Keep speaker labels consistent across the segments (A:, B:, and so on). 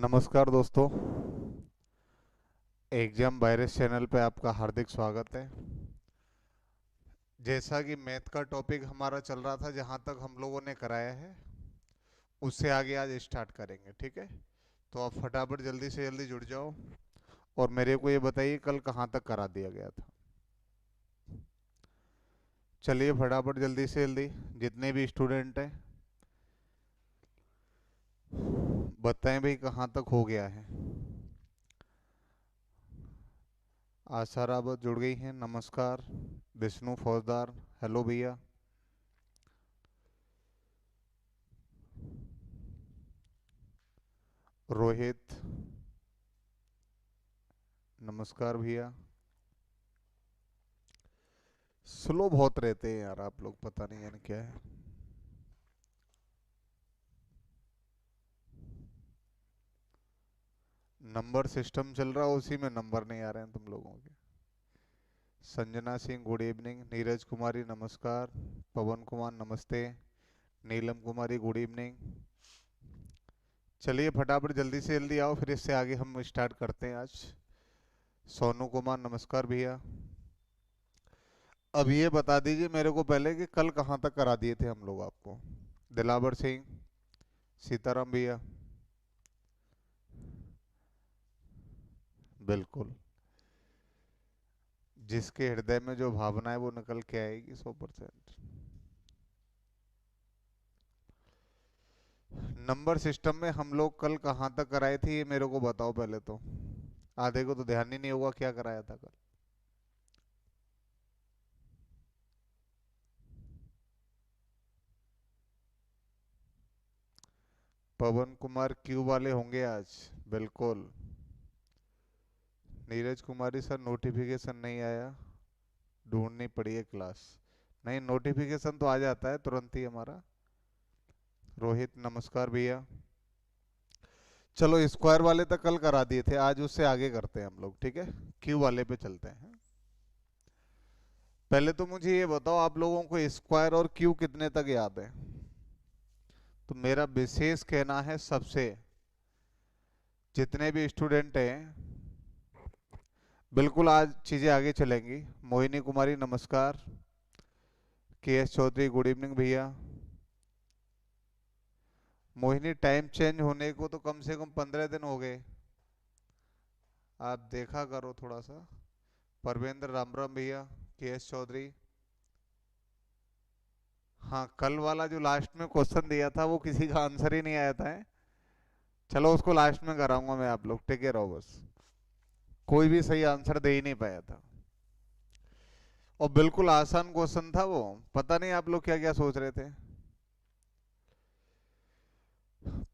A: नमस्कार दोस्तों। Exam virus channel पे आपका हार्दिक स्वागत है। जैसा कि मैथ का टॉपिक हमारा चल रहा था, जहाँ तक हम लोगों ने कराया है उससे आगे आज स्टार्ट करेंगे, ठीक है। तो आप फटाफट जल्दी से जल्दी जुड़ जाओ और मेरे को ये बताइए कल कहाँ तक करा दिया गया था। चलिए फटाफट जल्दी से जल्दी जितने भी स्टूडेंट हैं बताएं भाई कहाँ तक हो गया है। आशा रावत जुड़ गई हैं, नमस्कार। विष्णु फौजदार, हेलो भैया। रोहित, नमस्कार भैया। स्लो बहुत रहते हैं यार आप लोग, पता नहीं यार क्या है। नंबर सिस्टम चल रहा है, उसी में नंबर नहीं आ रहे हैं तुम लोगों के। संजना सिंह गुड इवनिंग, नीरज कुमारी नमस्कार, पवन कुमार नमस्ते, नीलम कुमारी गुड इवनिंग। चलिए फटाफट जल्दी से जल्दी आओ, फिर इससे आगे हम स्टार्ट करते हैं आज। सोनू कुमार नमस्कार भैया। अब ये बता दीजिए मेरे को पहले कि कल कहाँ तक करा दिए थे हम लोग आपको। दिलावर सिंह, सीताराम भैया। बिल्कुल, जिसके हृदय में जो भावना है वो निकल के आएगी 100%। नंबर सिस्टम में हम लोग कल कहाँ तक कराए थे ये मेरे को बताओ पहले तो। आधे को तो ध्यान ही नहीं होगा क्या कराया था कल। पवन कुमार क्यू वाले होंगे आज, बिल्कुल। नीरज कुमारी सर नोटिफिकेशन नहीं आया, ढूंढनी पड़ी है क्लास। नहीं, नोटिफिकेशन तो आ जाता है तुरंत ही हमारा। रोहित नमस्कार भैया। चलो स्क्वायर वाले तक कल करा दिए थे, आज उससे आगे करते हैं हम लोग, ठीक है। क्यू वाले पे चलते हैं। पहले तो मुझे ये बताओ आप लोगों को स्क्वायर और क्यू कितने तक याद है। तो मेरा विशेष कहना है सबसे, जितने भी स्टूडेंट हैं बिल्कुल आज चीज़ें आगे चलेंगी। मोहिनी कुमारी नमस्कार, के एस चौधरी गुड इवनिंग भैया। मोहिनी टाइम चेंज होने को तो कम से कम 15 दिन हो गए, आप देखा करो थोड़ा सा। परवेंद्र राम राम भैया, के एस चौधरी। हाँ, कल वाला जो लास्ट में क्वेश्चन दिया था वो किसी का आंसर ही नहीं आया था है? चलो उसको लास्ट में कराऊंगा मैं, आप लोग टिके रहो बस। कोई भी सही आंसर दे ही नहीं पाया था और बिल्कुल आसान क्वेश्चन था वो। पता नहीं आप लोग क्या क्या सोच रहे थे।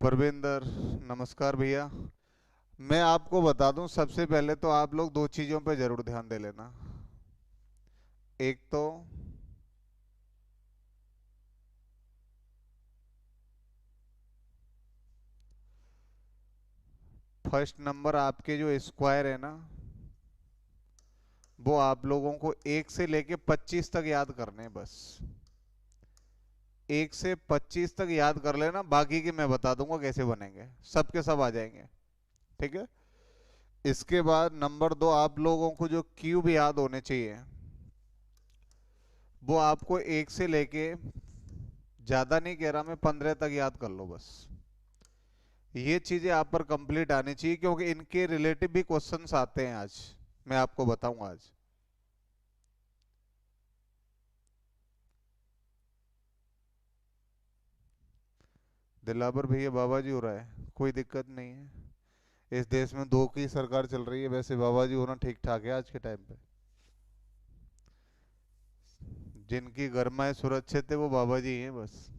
A: परविंदर नमस्कार भैया। मैं आपको बता दूं, सबसे पहले तो आप लोग दो चीजों पे जरूर ध्यान दे लेना। एक तो फर्स्ट नंबर आपके जो स्क्वायर है ना, वो आप लोगों को 1 से लेके 25 तक याद करने हैं बस। 1 से 25 तक याद कर लेना, बाकी के मैं बता दूंगा कैसे बनेंगे, सबके सब आ जाएंगे, ठीक है। इसके बाद नंबर 2, आप लोगों को जो क्यूब याद होने चाहिए वो आपको 1 से लेके, ज्यादा नहीं कह रहा मैं, 15 तक याद कर लो बस। ये चीजें आप पर कंप्लीट आनी चाहिए क्योंकि इनके रिलेटिव भी क्वेश्चंस आते हैं आज, मैं आपको बताऊंगा आज। दिलावर भैया बाबा जी हो रहा है, कोई दिक्कत नहीं है। इस देश में दो की सरकार चल रही है, वैसे बाबा जी होना ठीक ठाक है आज के टाइम पे। जिनकी गर्माए सुरक्षित है वो बाबा जी हैं बस।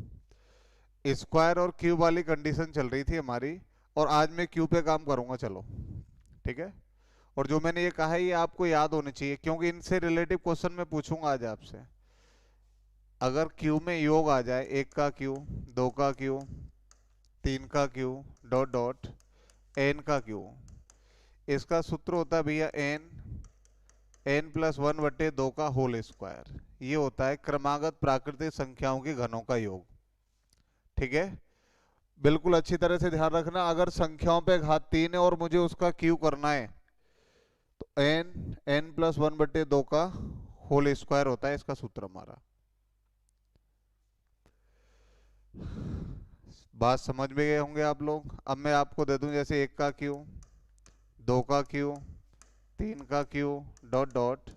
A: स्क्वायर और क्यूब वाली कंडीशन चल रही थी हमारी, और आज मैं क्यूब पे काम करूंगा, चलो ठीक है। और जो मैंने ये कहा है ये आपको याद होनी चाहिए क्योंकि इनसे रिलेटिव क्वेश्चन मैं पूछूंगा आज आपसे। अगर क्यू में योग आ जाए, 1 का क्यू, 2 का क्यू, 3 का क्यू, डॉट डॉट, n का क्यू, इसका सूत्र होता है भैया n+1/2 का होल स्क्वायर। ये होता है क्रमागत प्राकृतिक संख्याओं के घनों का योग, ठीक है। बिल्कुल अच्छी तरह से ध्यान रखना, अगर संख्याओं पे घात 3 है और मुझे उसका क्यू करना है तो n+1/2 का होल स्क्वायर होता है इसका सूत्र हमारा। बात समझ में गए होंगे आप लोग। अब मैं आपको दे दूं जैसे 1 का क्यू, 2 का क्यू, 3 का क्यू, डॉट डॉट,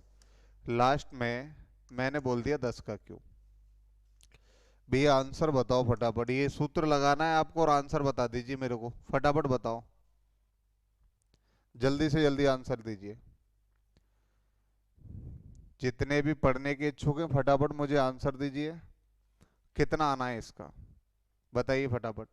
A: लास्ट में मैंने बोल दिया 10 का क्यू। भैया आंसर बताओ फटाफट, ये सूत्र लगाना है आपको और आंसर बता दीजिए मेरे को, फटाफट बताओ, जल्दी से जल्दी आंसर दीजिए। जितने भी पढ़ने के इच्छुक हैं फटाफट मुझे आंसर दीजिए, कितना आना है इसका बताइए फटाफट।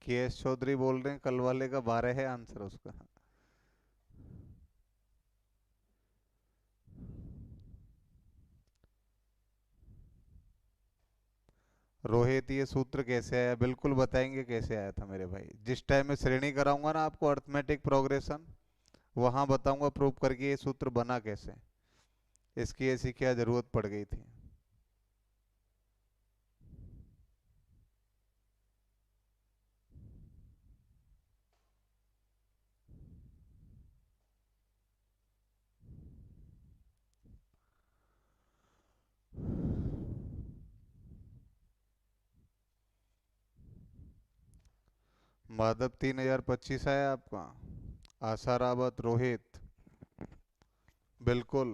A: के एस चौधरी बोल रहे हैं कल वाले का 12 है आंसर उसका। रोहित ये सूत्र कैसे आया, बिल्कुल बताएंगे कैसे आया था मेरे भाई। जिस टाइम में श्रेणी कराऊंगा ना आपको अर्थमेटिक प्रोग्रेशन, वहां बताऊंगा प्रूव करके ये सूत्र बना कैसे, इसकी ऐसी क्या जरूरत पड़ गई थी। माधव 3025 आया आपका, आशा रावत, रोहित, बिल्कुल।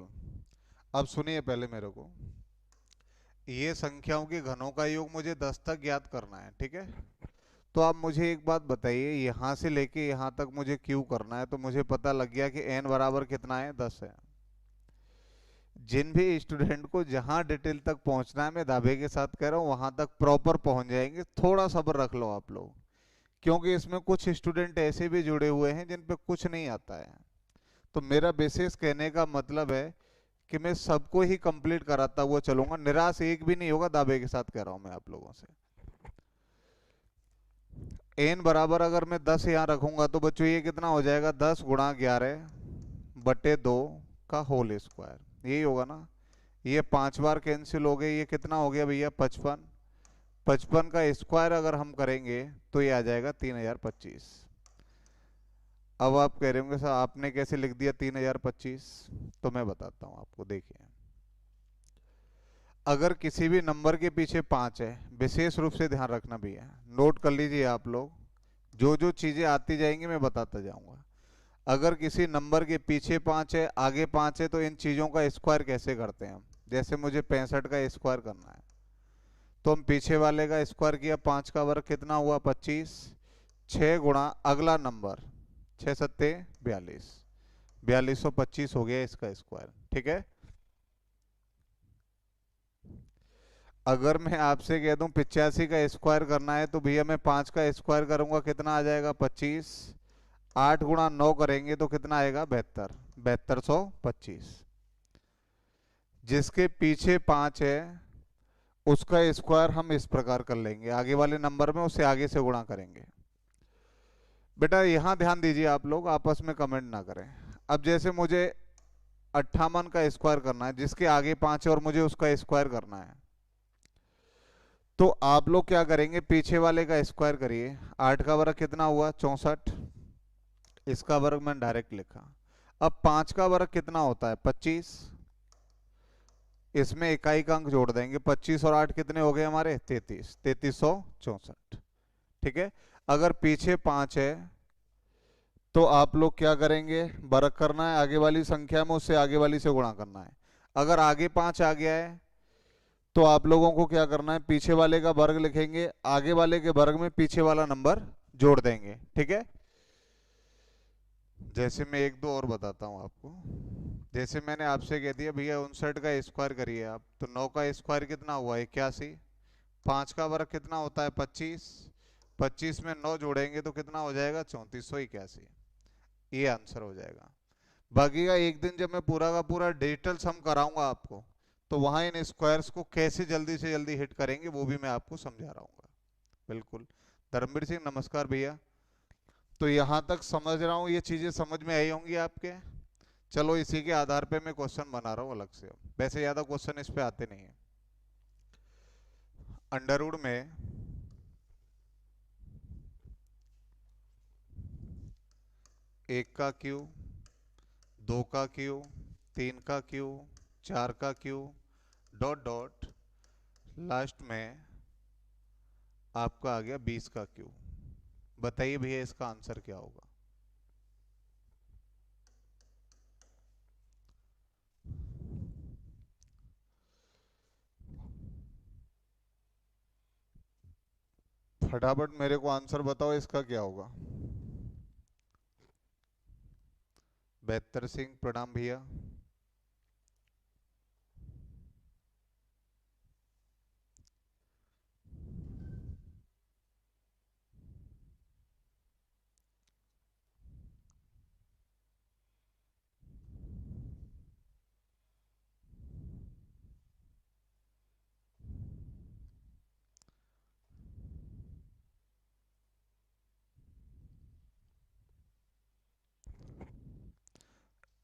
A: अब सुनिए पहले मेरे को, ये संख्याओं के घनों का योग मुझे 10 तक ज्ञात करना है, ठीक है। तो आप मुझे एक बात बताइए, यहाँ से लेके यहाँ तक मुझे क्यू करना है, तो मुझे पता लग गया कि n बराबर कितना है, 10 है। जिन भी स्टूडेंट को जहाँ डिटेल तक पहुँचना है, मैं दावे के साथ कह रहा हूँ वहाँ तक प्रॉपर पहुँच जाएंगे। थोड़ा सब्र रख लो आप लोग, क्योंकि इसमें कुछ स्टूडेंट ऐसे भी जुड़े हुए हैं जिन पे कुछ नहीं आता है। तो मेरा बेसिस कहने का मतलब है कि मैं सबको ही कंप्लीट कराता हुआ चलूंगा, निराश एक भी नहीं होगा, दावे के साथ कह रहा हूं मैं आप लोगों से। एन बराबर अगर मैं 10 यहाँ रखूंगा तो बच्चों ये कितना हो जाएगा, 10 × 11/2 का होल स्क्वायर, यही होगा ना। ये 5 बार कैंसिल हो गए, ये कितना हो गया भैया, 55। 55 का स्क्वायर अगर हम करेंगे तो ये आ जाएगा 3025। अब आप कह रहे होंगे सर आपने कैसे लिख दिया 3025, तो मैं बताता हूँ आपको, देखिए। अगर किसी भी नंबर के पीछे 5 है, विशेष रूप से ध्यान रखना भैया, नोट कर लीजिए आप लोग, जो जो चीजें आती जाएंगी मैं बताता जाऊंगा। अगर किसी नंबर के पीछे 5 है, आगे 5 है, तो इन चीजों का स्क्वायर कैसे करते हैं हम। जैसे मुझे 65 का स्क्वायर करना है, तो हम पीछे वाले का स्क्वायर किया, 5 का वर्ग कितना हुआ, 25। 6 गुणा अगला नंबर, 6 सत्ते 42, 4225 हो गया इसका स्क्वायर, ठीक है। अगर मैं आपसे कह दूं 85 का स्क्वायर करना है, तो भैया मैं 5 का स्क्वायर करूंगा, कितना आ जाएगा, 25। 8 गुणा 9 करेंगे तो कितना आएगा, 72, 7225। जिसके पीछे 5 है उसका स्क्वायर हम इस प्रकार कर लेंगे, आगे वाले नंबर में उससे आगे से गुणा करेंगे। बेटा यहाँ ध्यान दीजिए आप लोग, आपस में कमेंट ना करें। अब जैसे मुझे 58 का स्क्वायर करना है, जिसके आगे 5 है और मुझे उसका स्क्वायर करना है, तो आप लोग क्या करेंगे, पीछे वाले का स्क्वायर करिए। 8 का वर्ग कितना हुआ, 64, इसका वर्ग मैंने डायरेक्ट लिखा। अब 5 का वर्ग कितना होता है, 25, इसमें इकाई का अंक जोड़ देंगे, 25 और 8 कितने हो गए हमारे, 33, 3364, ठीक है। अगर पीछे 5 है तो आप लोग क्या करेंगे, वर्ग करना है, आगे वाली संख्या में उससे आगे वाली से गुणा करना है। अगर आगे 5 आ गया है तो आप लोगों को क्या करना है, पीछे वाले का वर्ग लिखेंगे, आगे वाले के वर्ग में पीछे वाला नंबर जोड़ देंगे, ठीक है। जैसे मैं एक दो और बताता हूँ आपको। जैसे मैंने आपसे कह दिया भैया 59 का स्क्वायर करिए आप, तो 9 का स्क्वायर कितना हुआ, 81। 5 का वर्ग कितना होता है, 25। 25 में 9 जोड़ेंगे तो कितना हो जाएगा, 3481। ये आंसर हो जाएगा। बाकी का एक दिन जब मैं पूरा का पूरा डिजिटल सम कराऊंगा आपको, तो वहां इन स्क्वायर्स को कैसे जल्दी से जल्दी हिट करेंगे वो भी मैं आपको समझा रहा हूँ। बिल्कुल। धर्मवीर सिंह नमस्कार भैया। तो यहाँ तक समझ रहा हूँ, ये चीजें समझ में आई होंगी आपके। चलो इसी के आधार पे मैं क्वेश्चन बना रहा हूँ अलग से। वैसे ज्यादा क्वेश्चन इस पे आते नहीं है। अंडरवुड में एक का क्यू, दो का क्यू, तीन का क्यू, चार का क्यू, डॉट डॉट, लास्ट में आपका आ गया 20 का क्यू। बताइए भैया इसका आंसर क्या होगा। फटाफट मेरे को आंसर बताओ इसका क्या होगा। बेहतर सिंह प्रणाम भैया।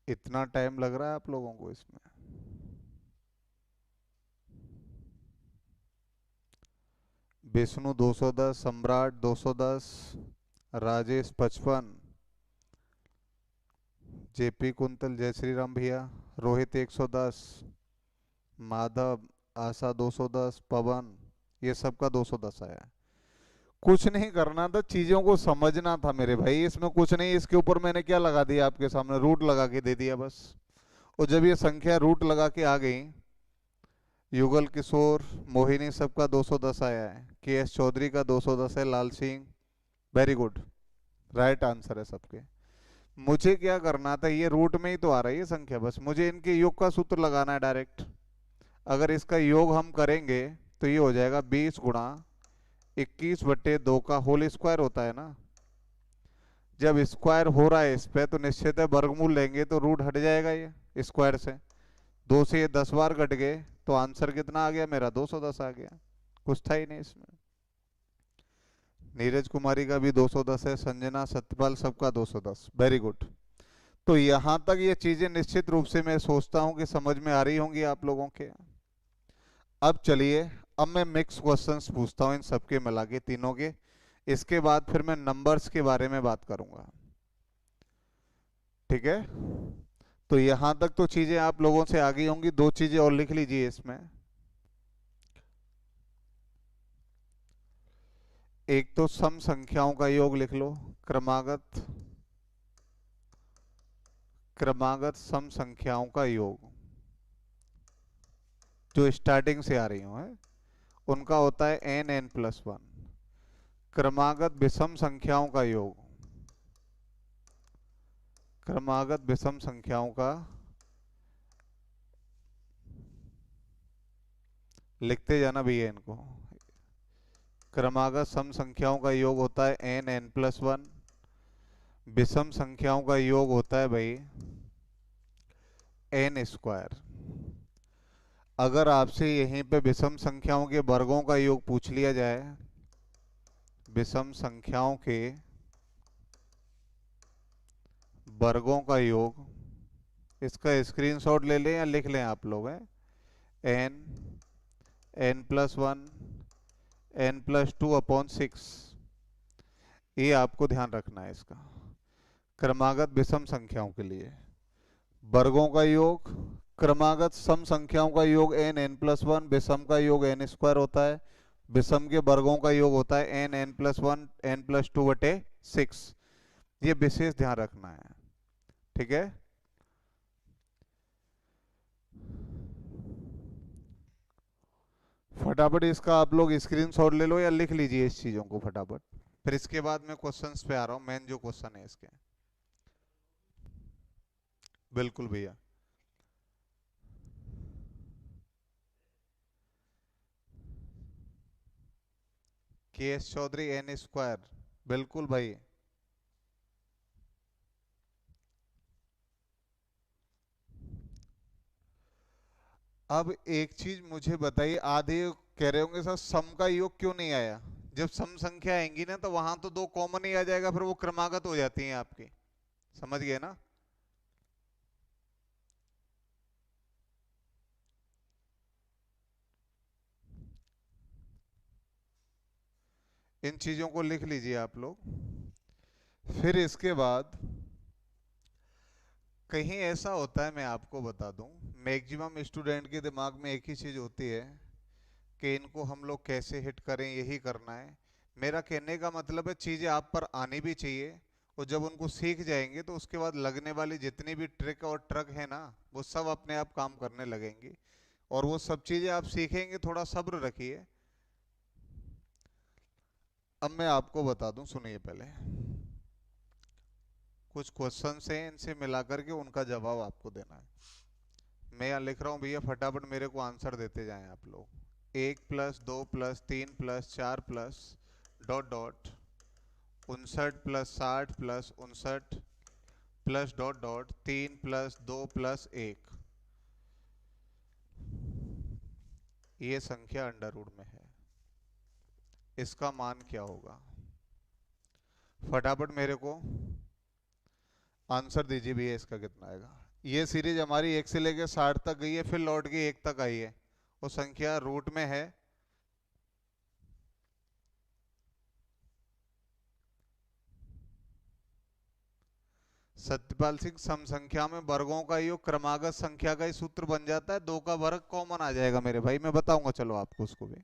A: इतना टाइम लग रहा है आप लोगों को इसमें। विष्णु 210, सम्राट 210, राजेश 55, जेपी कुंतल जय श्री राम भैया, रोहित 110, माधव, आशा 210, पवन, ये सबका 210 आया है। कुछ नहीं करना था, चीजों को समझना था मेरे भाई, इसमें कुछ नहीं। इसके ऊपर मैंने क्या लगा दिया आपके सामने, रूट लगा के दे दिया बस। और जब ये संख्या रूट लगा के आ गई, युगल किशोर, मोहिनी सबका 210 आया है, के एस चौधरी का 210 है, Lal Singh, very good, right answer है सबके। मुझे क्या करना था, ये रूट में ही तो आ रही है संख्या, बस मुझे इनके योग का सूत्र लगाना है डायरेक्ट। अगर इसका योग हम करेंगे तो ये हो जाएगा 20 × 21/2 का होल स्क्वायर होता है ना। जब स्क्वायर हो रहा है इस पे तो निश्चित है वर्गमूल लेंगे तो रूट हट जाएगा ये स्क्वायर से। 2 से ये 10 बार कट गए तो आंसर कितना आ गया मेरा, 210 आ गया। कुछ था ही नहीं इसमें। नीरज कुमारी का भी 210 है, संजना सत्यपाल सबका 210, वेरी गुड। तो यहां तक ये चीजें निश्चित रूप से मैं सोचता हूं कि समझ में आ रही होंगी आप लोगों के। अब चलिए, अब मैं मिक्स क्वेश्चंस पूछता हूं इन सबके मिला के, तीनों के। इसके बाद फिर मैं नंबर्स के बारे में बात करूंगा। ठीक है। तो यहां तक तो चीजें आप लोगों से आ गई होंगी। दो चीजें और लिख लीजिए इसमें। एक तो सम संख्याओं का योग लिख लो, क्रमागत, क्रमागत सम संख्याओं का योग जो स्टार्टिंग से आ रही हो है, उनका होता है n n+1। क्रमागत विषम संख्याओं का योग, क्रमागत विषम संख्याओं का, लिखते जाना भैया इनको। क्रमागत सम संख्याओं का योग होता है n n+1। विषम संख्याओं का योग होता है भाई n²। अगर आपसे यहीं पे विषम संख्याओं के वर्गों का योग पूछ लिया जाए, विषम संख्याओं के वर्गों का योग, इसका स्क्रीनशॉट ले लें या लिख लें आप लोग हैं। n, n+1, n+2/6, ये आपको ध्यान रखना है इसका। क्रमागत विषम संख्याओं के लिए वर्गों का योग, क्रमागत सम संख्याओं का योग n n+1, विषम का योग n² होता है, विषम के वर्गों का योग होता है n n+1 n+2/6। ये विशेष ध्यान रखना है। ठीक है। फटाफट इसका आप लोग स्क्रीनशॉट ले लो या लिख लीजिए इस चीजों को फटाफट। फिर इसके बाद मैं क्वेश्चंस पे आ रहा हूँ, मेन जो क्वेश्चन है इसके। बिल्कुल भैया। के एस चौधरी n², बिल्कुल भाई। अब एक चीज मुझे बताइए, आधे कह रहे होंगे सर सम का योग क्यों नहीं आया? जब सम संख्या आएंगी ना तो वहां तो दो कॉमन ही आ जाएगा, फिर वो क्रमागत हो जाती हैं आपकी। समझ गए ना? इन चीजों को लिख लीजिए आप लोग। फिर इसके बाद कहीं ऐसा होता है, मैं आपको बता दूं, मैक्सिमम स्टूडेंट के दिमाग में एक ही चीज होती है कि इनको हम लोग कैसे हिट करें, यही करना है। मेरा कहने का मतलब है चीजें आप पर आनी भी चाहिए, और जब उनको सीख जाएंगे तो उसके बाद लगने वाली जितनी भी ट्रिक और ट्रक है ना, वो सब अपने आप काम करने लगेंगी। और वो सब चीजें आप सीखेंगे, थोड़ा सब्र रखिए। अब मैं आपको बता दूं, सुनिए पहले। कुछ क्वेश्चंस हैं, इनसे मिला करके उनका जवाब आपको देना है। मैं यहाँ लिख रहा हूँ भैया, फटाफट मेरे को आंसर देते जाएं आप लोग। 1+2+3+4+ dot dot 59+60+59 plus dot dot 3+2+1, ये संख्या अंडर रूट में है। इसका मान क्या होगा? फटाफट मेरे को आंसर दीजिए भैया, इसका कितना आएगा? ये सीरीज हमारी 1 से लेकर 60 तक गई है, फिर लौट के 1 तक आई है। वो संख्या रूट में है। सत्यपाल सिंह, सम संख्या में वर्गों का योग क्रमागत संख्या का ही सूत्र बन जाता है, 2 का वर्ग कॉमन आ जाएगा मेरे भाई, मैं बताऊंगा चलो आपको उसको भी।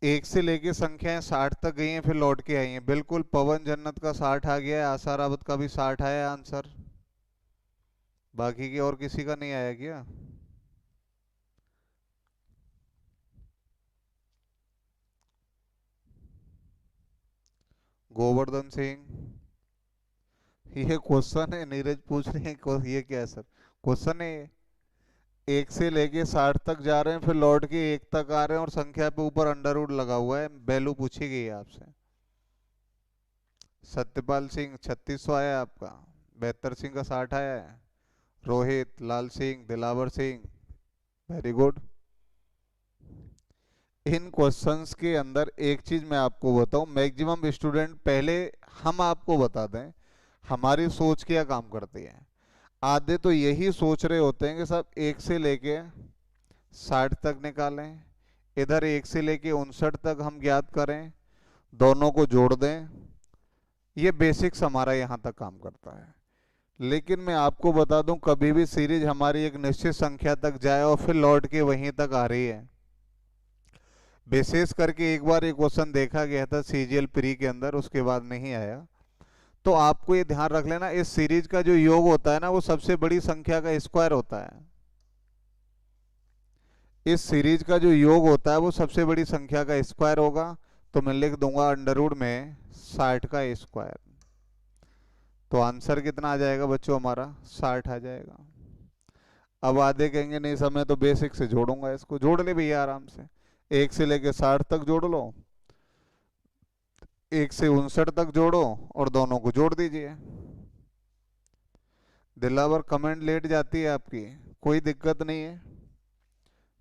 A: 1 से लेके संख्याएं 60 तक गई हैं, फिर लौट के आई हैं। बिल्कुल, पवन जन्नत का 60 आ गया है, आशा रावत का भी 60 आया आंसर। बाकी के और किसी का नहीं आया क्या? गोवर्धन सिंह, ये क्वेश्चन है? नीरज पूछ रहे हैं ये क्या है सर? क्वेश्चन है ये। 1 से लेके 60 तक जा रहे हैं, फिर लौट के 1 तक आ रहे हैं, और संख्या पे ऊपर अंडर रूट लगा हुआ है। वैल्यू पूछी गई है आपसे। सत्यपाल सिंह 3600 आया आपका। बेहतर सिंह का 60 आया है। रोहित, लाल सिंह, दिलावर सिंह, वेरी गुड। इन क्वेश्चंस के अंदर एक चीज मैं आपको बताऊं, मैक्सिमम स्टूडेंट, पहले हम आपको बता दें हमारी सोच क्या काम करती है। आधे तो यही सोच रहे होते हैं कि सब 1 से लेके 60 तक निकालें, इधर 1 से लेके 59 तक हम ज्ञात करें, दोनों को जोड़ दें। ये बेसिक्स हमारा यहाँ तक काम करता है। लेकिन मैं आपको बता दूं, कभी भी सीरीज हमारी एक निश्चित संख्या तक जाए और फिर लौट के वहीं तक आ रही है। विशेष करके एक बार एक क्वेश्चन देखा गया था सीजीएल प्री के अंदर, उसके बाद नहीं आया। तो आपको ये ध्यान रख लेना, इस सीरीज का जो योग होता है ना, वो सबसे बड़ी संख्या का स्क्वायर होता है। इस सीरीज का जो योग होता है वो सबसे बड़ी संख्या का स्क्वायर होगा। तो मैं लिख दूंगा अंडर रूट में 60 का स्क्वायर। तो आंसर कितना आ जाएगा बच्चों हमारा? 60 आ जाएगा। अब आधे कहेंगे नहीं समय, तो बेसिक से जोड़ूंगा, इसको जोड़ ले भैया आराम से। 1 से लेके 60 तक जोड़ लो, 1 से 59 तक जोड़ो, और दोनों को जोड़ दीजिए। दिलावर, कमेंट लेट जाती है आपकी, कोई दिक्कत नहीं है,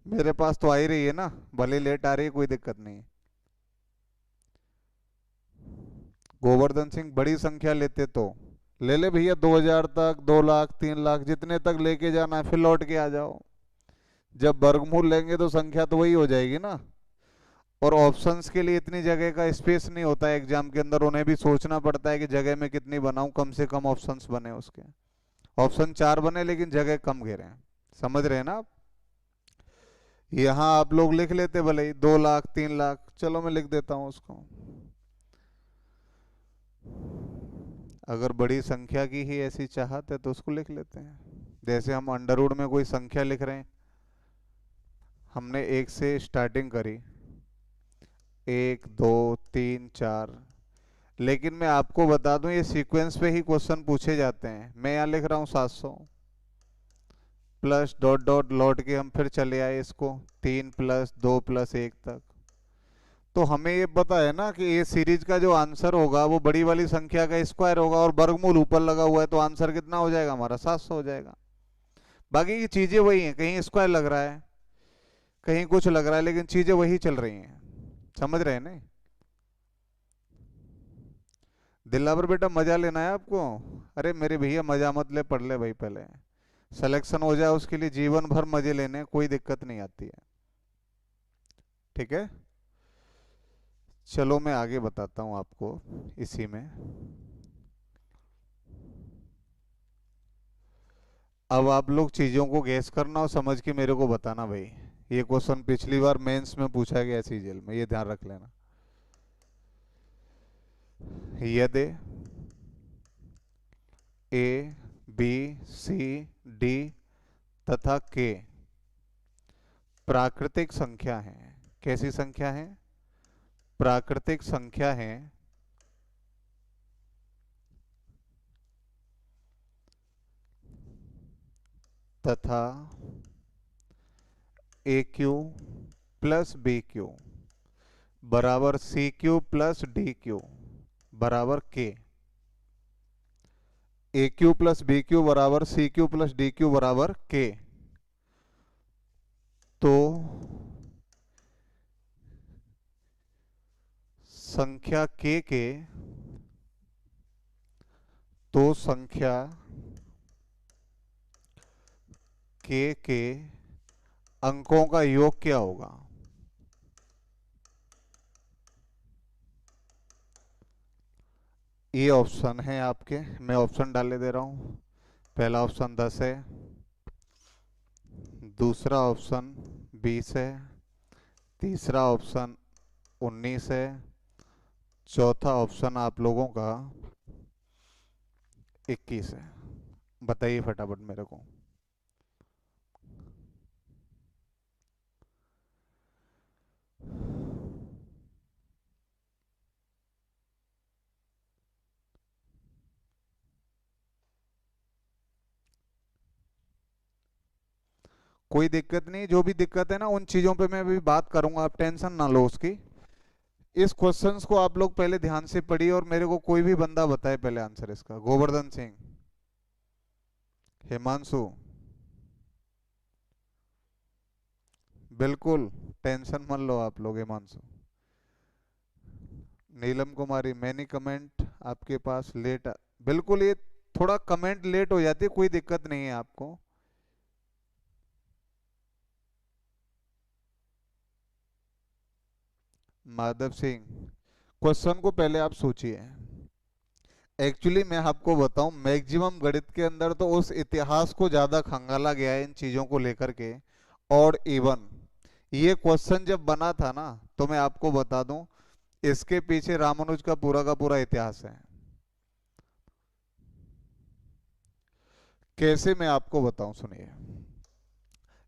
A: मेरे पास तो आ ही रही है ना, भले लेट आ रही है, कोई दिक्कत नहीं। गोवर्धन सिंह, बड़ी संख्या लेते तो ले ले भैया, 2000 तक, 2 लाख, 3 लाख, जितने तक लेके जाना है, फिर लौट के आ जाओ। जब वर्गमूल लेंगे तो संख्या तो वही हो जाएगी ना। और ऑप्शंस के लिए इतनी जगह का स्पेस नहीं होता है एग्जाम के अंदर, उन्हें भी सोचना पड़ता है कि जगह में कितनी बनाऊं, कम से कम ऑप्शंस बने उसके। ऑप्शन 4 बने लेकिन जगह कम घेरे हैं। समझ रहे हैं ना आप? यहाँ आप लोग लिख लेते भले ही 2 लाख, 3 लाख, चलो मैं लिख देता हूँ उसको। अगर बड़ी संख्या की ही ऐसी चाहत है तो उसको लिख लेते हैं। जैसे हम अंडर रूट में कोई संख्या लिख रहे हैं, हमने 1 से स्टार्टिंग करी, 1 2 3 4, लेकिन मैं आपको बता दूं ये सीक्वेंस पे ही क्वेश्चन पूछे जाते हैं। मैं यहाँ लिख रहा हूँ 700 प्लस डॉट डॉट, लौट के हम फिर चले आए इसको 3+2+1 तक। तो हमें ये पता है ना कि ये सीरीज का जो आंसर होगा वो बड़ी वाली संख्या का स्क्वायर होगा, और वर्गमूल ऊपर लगा हुआ है, तो आंसर कितना हो जाएगा हमारा? 700 हो जाएगा। बाकी की चीजें वही हैं, कहीं स्क्वायर लग रहा है, कहीं कुछ लग रहा है, लेकिन चीजें वही चल रही हैं। समझ रहे हैं नहीं? दिल्ला पर बेटा मजा लेना है आपको। अरे मेरे भैया मजा मत ले, पढ़ ले भाई पहले। सिलेक्शन हो जाए उसके लिए जीवन भर मजे लेने, कोई दिक्कत नहीं आती है। ठीक है, चलो मैं आगे बताता हूँ आपको इसी में। अब आप लोग चीज़ों को गैस करना और समझ के मेरे को बताना भाई। ये क्वेश्चन पिछली बार मेंस में पूछा गया सीजीएल में, ये ध्यान रख लेना। यदि ए बी सी डी तथा के प्राकृतिक संख्या है, कैसी संख्या है? प्राकृतिक संख्या है, तथा A Q plus B Q बराबर C Q plus D Q बराबर K. A Q plus B Q बराबर C Q plus D Q बराबर के। तो संख्या के तो संख्या के अंकों का योग क्या होगा? ये ऑप्शन है आपके, मैं ऑप्शन डाले दे रहा हूं। पहला ऑप्शन 10 है, दूसरा ऑप्शन 20 है, तीसरा ऑप्शन 19 है, चौथा ऑप्शन आप लोगों का 21 है। बताइए फटाफट मेरे को। कोई दिक्कत नहीं, जो भी दिक्कत है ना उन चीजों पे मैं अभी बात करूंगा, आप टेंशन ना लो उसकी। इस क्वेश्चंस को आप लोग पहले ध्यान से पढ़िए, और मेरे को कोई भी बंदा बताए पहले आंसर इसका। गोवर्धन सिंह, हिमांशु, बिल्कुल टेंशन मत लो आप लोग। हिमांशु, नीलम कुमारी, मैनी कमेंट आपके पास लेट, बिल्कुल ये थोड़ा कमेंट लेट हो जाती है, कोई दिक्कत नहीं है आपको। माधव सिंह, क्वेश्चन को पहले आप सोचिए। एक्चुअली मैं आपको बताऊं, मैक्सिमम गणित के अंदर तो उस इतिहास को ज्यादा खंगाला गया है इन चीजों को लेकर के। और इवन ये क्वेश्चन जब बना था ना, तो मैं आपको बता दूं, इसके पीछे रामानुज का पूरा इतिहास है। कैसे मैं आपको बताऊं, सुनिए।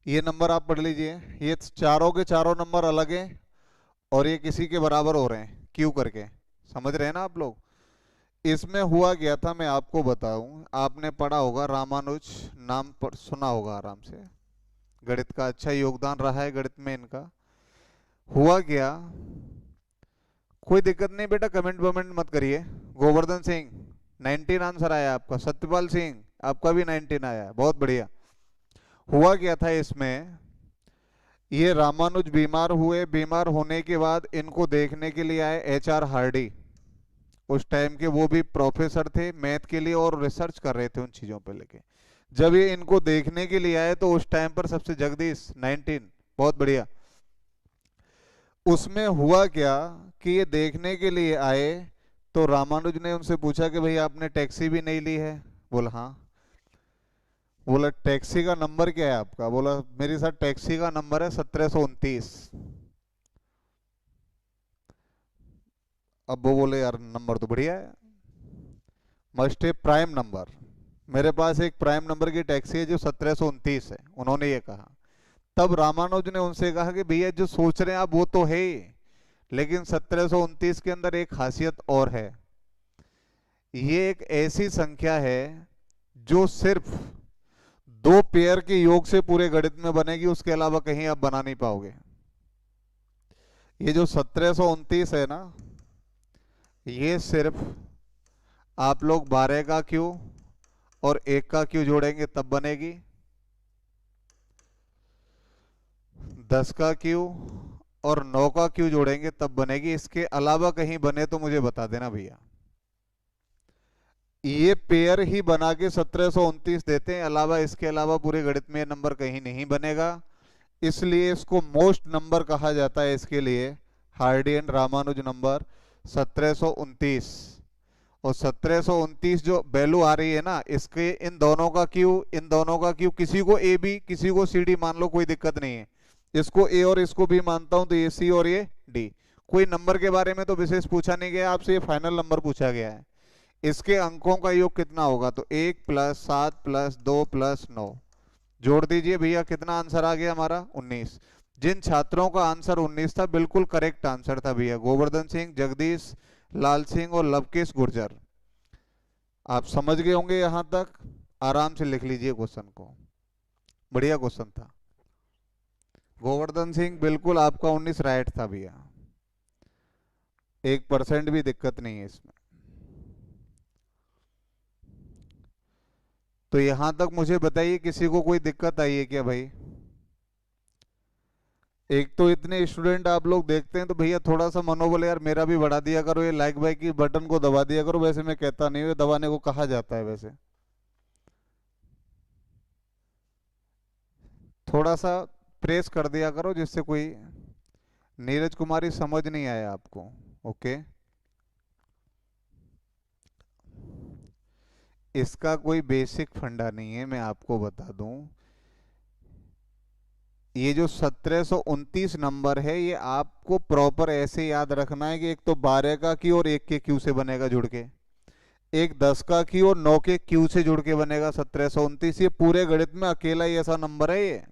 A: ये नंबर आप पढ़ लीजिए, ये चारों के चारों नंबर अलग हैं, और ये किसी के बराबर हो रहे हैं क्यों करके। समझ रहे हैं ना आप लोग? इसमें हुआ गया था, मैं आपको बताऊं, आपने पढ़ा होगा रामानुज, नाम पर सुना होगा आराम से, गणित का अच्छा योगदान रहा है गणित में इनका। हुआ क्या, कोई दिक्कत नहीं बेटा, कमेंट वमेंट मत करिए। गोवर्धन सिंह 19 आंसर आया आपका, सत्यपाल सिंह आपका भी 19 आया, बहुत बढ़िया। हुआ क्या था इसमें, ये रामानुज बीमार हुए, बीमार होने के बाद इनको देखने के लिए आए HR हार्डी। उस टाइम के वो भी प्रोफेसर थे मैथ के लिए, और रिसर्च कर रहे थे उन चीजों पे लेके। जब ये इनको देखने के लिए आए, तो उस टाइम पर सबसे जगदीश 19, बहुत बढ़िया। उसमें हुआ क्या कि ये देखने के लिए आए, तो रामानुज ने उनसे पूछा कि भाई आपने टैक्सी भी नहीं ली है? बोला हाँ। बोला टैक्सी का नंबर क्या है आपका? बोला मेरे साथ टैक्सी का नंबर है 1729। अब वो बोले यार नंबर तो बढ़िया है, मस्ट ए प्राइम नंबर, मेरे पास एक प्राइम नंबर की टैक्सी है जो 1729 है, उन्होंने ये कहा। तब रामानुज ने उनसे कहा कि भैया जो सोच रहे हैं आप वो तो है ही, लेकिन 1729 के अंदर एक खासियत और है। ये एक ऐसी संख्या है जो सिर्फ दो पेयर के योग से पूरे गणित में बनेगी, उसके अलावा कहीं आप बना नहीं पाओगे। ये जो 1729 है ना, ये सिर्फ आप लोग 12 का क्यू और 1 का क्यू जोड़ेंगे तब बनेगी, 10 का क्यू और 9 का क्यू जोड़ेंगे तब बनेगी। इसके अलावा कहीं बने तो मुझे बता देना भैया। ये पेयर ही बना के 1729 देते हैं, अलावा इसके अलावा पूरे गणित में नंबर कहीं नहीं बनेगा। इसलिए इसको मोस्ट नंबर कहा जाता है। इसके लिए हार्डियन रामानुज नंबर 1729। और 1729 जो वैल्यू आ रही है ना, इसके इन दोनों का क्यू, इन दोनों का क्यू, किसी को ए बी किसी को सी डी मान लो, कोई दिक्कत नहीं है। इसको ए और इसको बी मानता हूं तो ये सी और ये डी। कोई नंबर के बारे में तो विशेष पूछा नहीं गया आपसे, ये फाइनल नंबर पूछा गया है। इसके अंकों का योग कितना होगा, तो 1 + 7 + 2 + 9 जोड़ दीजिए भैया, कितना आंसर आ गया हमारा 19। जिन छात्रों का आंसर 19 था, बिल्कुल करेक्ट आंसर था भैया, गोवर्धन सिंह, जगदीश लाल सिंह और लवकेश गुर्जर। आप समझ गए होंगे यहां तक, आराम से लिख लीजिए क्वेश्चन को, बढ़िया क्वेश्चन था। गोवर्धन सिंह बिल्कुल आपका 19 राइट था भैया, 1% भी दिक्कत नहीं है इसमें। तो यहां तक मुझे बताइए, किसी को कोई दिक्कत आई है क्या भाई? एक तो इतने स्टूडेंट आप लोग देखते हैं, तो भैया थोड़ा सा मनोबल यार मेरा भी बढ़ा दिया करो, ये लाइक भाई की बटन को दबा दिया करो। वैसे मैं कहता नहीं हूँ, दबाने को कहा जाता है वैसे। थोड़ा सा प्रेस कर दिया करो, जिससे कोई, नीरज कुमारी समझ नहीं आया आपको? ओके, इसका कोई बेसिक फंडा नहीं है, मैं आपको बता दूं। ये जो 1729 नंबर है, ये आपको प्रॉपर ऐसे याद रखना है कि एक तो 12 का क्यू और 1 के क्यू से बनेगा जुड़ के, एक 10 का क्यू और 9 के क्यू से जुड़ के बनेगा 1729। ये पूरे गणित में अकेला ही ऐसा नंबर है ये,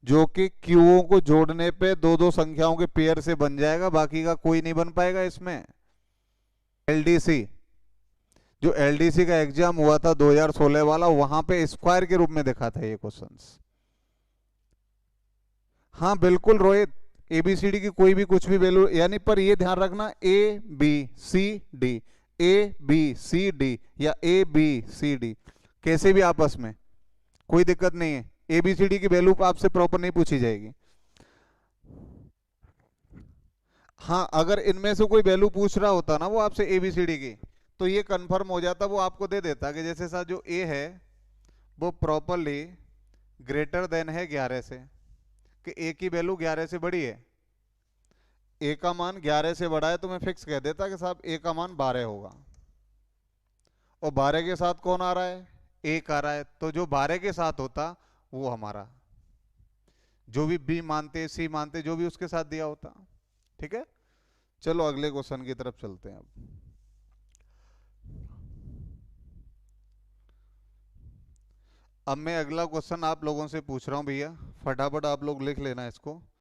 A: जो कि क्यूओं को जोड़ने पे दो दो संख्याओं के पेयर से बन जाएगा, बाकी का कोई नहीं बन पाएगा इसमें। एलडीसी, जो एलडीसी का एग्जाम हुआ था 2016 वाला, वहां पे स्क्वायर के रूप में देखा था ये क्वेश्चंस। हाँ बिल्कुल रोहित, एबीसीडी की कोई भी कुछ भी वैल्यू, यानी पर ये ध्यान रखना, A B C D, A B C D या ए बी सी डी, कैसे भी आपस में कोई दिक्कत नहीं है। एबीसीडी की वैल्यू आपसे प्रॉपर नहीं पूछी जाएगी। हाँ, अगर इनमें से कोई वैल्यू पूछ रहा होता ना वो आपसे एबीसीडी की, तो ये कंफर्म हो जाता, वो आपको दे देता कि जैसे सर जो ए है वो प्रॉपरली ग्रेटर देन है 11 से, कि ए की वैल्यू 11 से बड़ी है, ए का मान 11 से बड़ा है, तो मैं फिक्स कह देता कि साहब ए का मान 12 होगा। और 12 के साथ कौन आ रहा है, 1 आ रहा है, तो जो 12 के साथ होता वो हमारा, जो भी बी मानते सी मानते जो भी उसके साथ दिया होता। ठीक है, चलो अगले क्वेश्चन की तरफ चलते हैं अब मैं अगला क्वेश्चन आप लोगों से पूछ रहा हूं भैया, फटाफट आप लोग लिख लेना इसको।